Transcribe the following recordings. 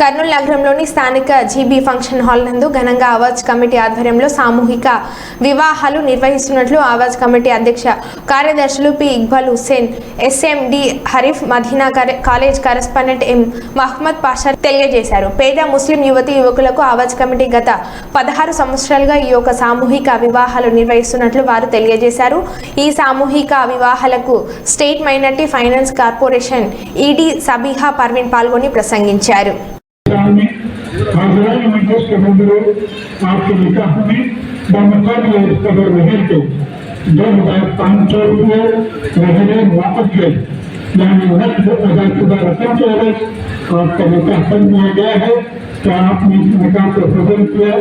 కర్నూలు నగరంలోని స్థానిక GB function hall నందు ఘనంగా ఆవాజ్ కమిటీ ఆధ్వర్యంలో సామూహిక వివాహాలు నిర్వహిస్తున్నట్లు ఆవాజ్ కమిటీ అధ్యక్ష కార్యదర్శులు P Iqbal Hussain, SMD హరీఫ్, Madina college correspondent ఎం మహమ్మద్ పాషా తెలియజేశారు. పేద ముస్లిం యువతీ యువకులకు ఆవాజ్ కమిటీ గత 16 సంవత్సరాలుగా ఈ యొక్క సామూహిక వివాహాలు నిర్వహిస్తున్నట్లు వారు తెలియజేశారు. ఈ సామూహిక వివాహాలకు state minority finance corporation ED Sabiha Parveen పాల్గొని ప్రసంగించారు. आपके निकाह में बमुकाबले कदर महल के 2500 रुपये महल वापस गए, यानी नकद अदा शुदा रकम के एवज आपका निकाह बन दिया गया है। क्या आपने इस निकाह को सफल किया?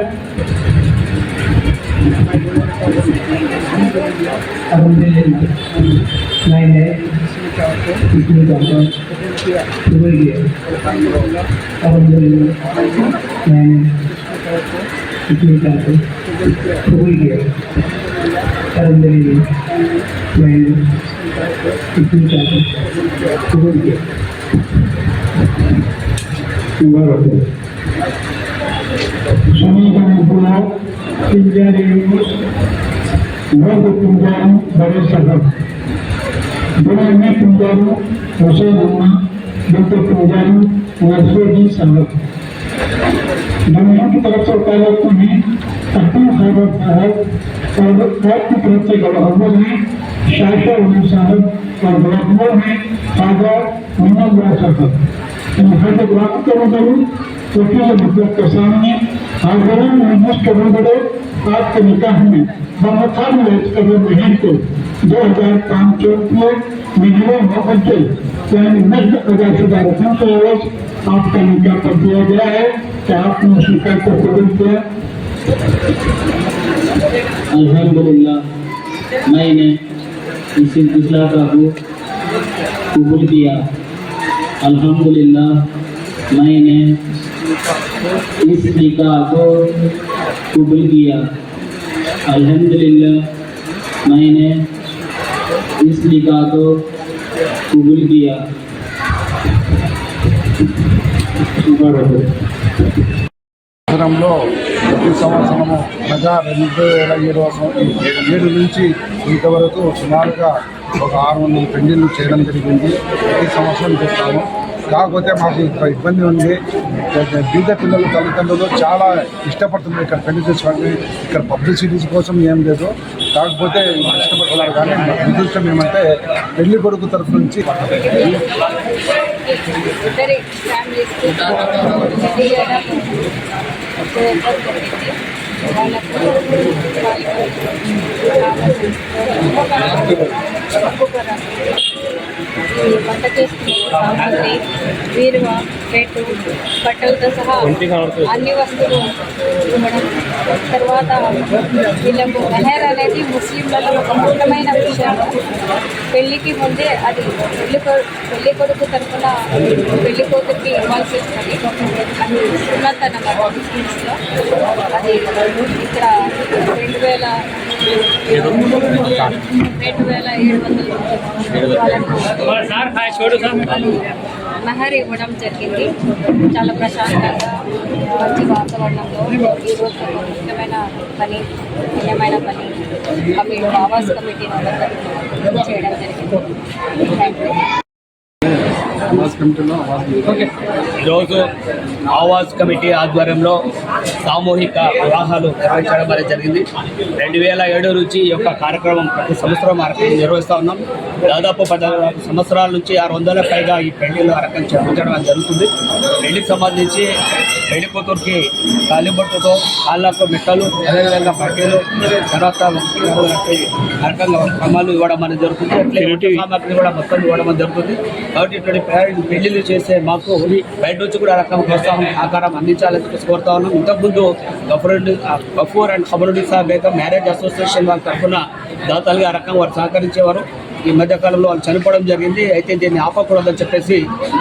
मैंने इसमें मैंने बड़े सदर दुनिया में पुजारी हुसैन अम्मा बिल्कुल पुजारी नरसोजी साहब दुनिया की तरफ से उतारते हैं अब्दुल खैबर साहब और भारत की तरफ से गवर्नर हैं शाशा उमर साहब और गवर्नर हैं खाजा मुन्ना साहब। यहाँ से बात करो जरूर वकील मतलब के सामने हाजिर महसूस करने बड़े आपके निकाह में बमुकाबले कदर महल को 2500 रुपये मिनिमम वापस गए, यानी नकद अदा शुदा रकम के एवज आपका निकाह कर दिया गया है। क्या आपने उस निकाह को कबूल किया? अल्हम्दुलिल्लाह मैंने इस निकाह को कबूल किया। अल्हम्दुलिल्लाह मैंने इस निकाह को कबूल किया। अल्हम्दुलिल्लाह मैंने इस निकाह को कबूल किया। నగరంలో ప్రతి సంవత్సరము ప్రజా 2007 నుంచి ఇంతవరకు సుమారుగా ఒక 600 పెళ్లిళ్ళు చేయడం జరిగింది. ప్రతి సంవత్సరం చేస్తాము. కాకపోతే మాకు ఇక్కడ ఇబ్బంది ఉంది. బీద పిల్లల తల్లిదండ్రులు చాలా ఇష్టపడుతున్నారు ఇక్కడ పెళ్లి చేసుకోవడానికి. ఇక్కడ పబ్లిసిటీస్ కోసం ఏం లేదు, కాకపోతే ఇష్టపడుతున్నారు. కానీ దురదృష్టం ఏమంటే పెళ్లి కొడుకు తరఫు నుంచి వంట చేసుకునే సామాగ్రి, బీరువా, పెట్టు, బట్టలతో సహా అన్ని వస్తువులు ఇవ్వడం. తర్వాత వీళ్ళకు మెహర్ అనేది ముస్లింలలో ఒక ముఖ్యమైన విషయం. పెళ్ళికి ముందే అది పెళ్లి కొడుకు తరఫున పెళ్లి కూతురికి ఇవ్వాల్సి వస్తుంది. అది సున్నత్ అన్నమాట ముస్లిమ్స్లో. అది ఇక్కడ 2700 మెహర్ ఇవ్వడం జరిగింది. చాలా ప్రశాంతంగా మంచి వాతావరణంలో ఈరోజు ముఖ్యమైన పని ఆవాస్ కమిటీ చేయడం జరిగింది. ఈరోజు ఆవాజ్ కమిటీ ఆధ్వర్యంలో సామూహిక వివాహాలు నిర్వహించడం అనేది జరిగింది. 2007 నుంచి ఈ యొక్క కార్యక్రమం ప్రతి సంవత్సరం నిర్వహిస్తూ ఉన్నాం. దాదాపు 14 సంవత్సరాల నుంచి 600 పైగా ఈ పెళ్లిళ్ళు రకం చేయించడం అనేది జరుగుతుంది. పెళ్లికి సంబంధించి పెళ్లి కూతురికి తాలిబొట్టుతో కాళ్ళకు మెట్టలు, అదేవిధంగా పట్టీలు, తర్వాత రకంగా క్రమాలు ఇవ్వడం అనేది జరుగుతుంది. అట్లే సామాగ్రి కూడా మొత్తం ఇవ్వడం అనేది జరుగుతుంది. కాబట్టి ఇటువంటి పెళ్లిళ్ళు చేసే మాకు బయట నుంచి కూడా రకం ప్రోత్సాహం ఆకారం అందించాలని కోరుతా ఉన్నాం. ఇంతకుముందు Gafoor and Khabarunnisa Begum marriage association వాళ్ళ తరఫున దాతలుగా రకం వారు సహకరించేవారు. ఈ మధ్యకాలంలో వాళ్ళు చనిపోవడం జరిగింది. అయితే దీన్ని ఆపకూడదని చెప్పేసి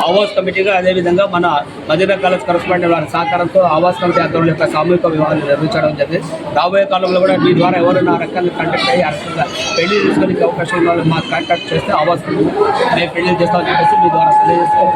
ఆవాస్ కమిటీగా, అదేవిధంగా మన మదీనా కాలేజ్ కరెస్పాండెంట్ వారి సహకారంతో ఆవాస్ కమిటీ ఆధ్వర్యంలో యొక్క సామూహిక వివాహాలు నిర్వహించడం జరిగింది. రాబోయే కాలంలో కూడా మీ ద్వారా ఎవరైనా ఆ రకాన్ని కాంటాక్ట్ అయ్యి ఆ రకంగా పెళ్లి తీసుకునే అవకాశం మాకు కాంటాక్ట్ చేస్తే ఆవాస్ మేము పెళ్లి చేస్తామని చెప్పేసి మీ ద్వారా తెలియజేస్తాం.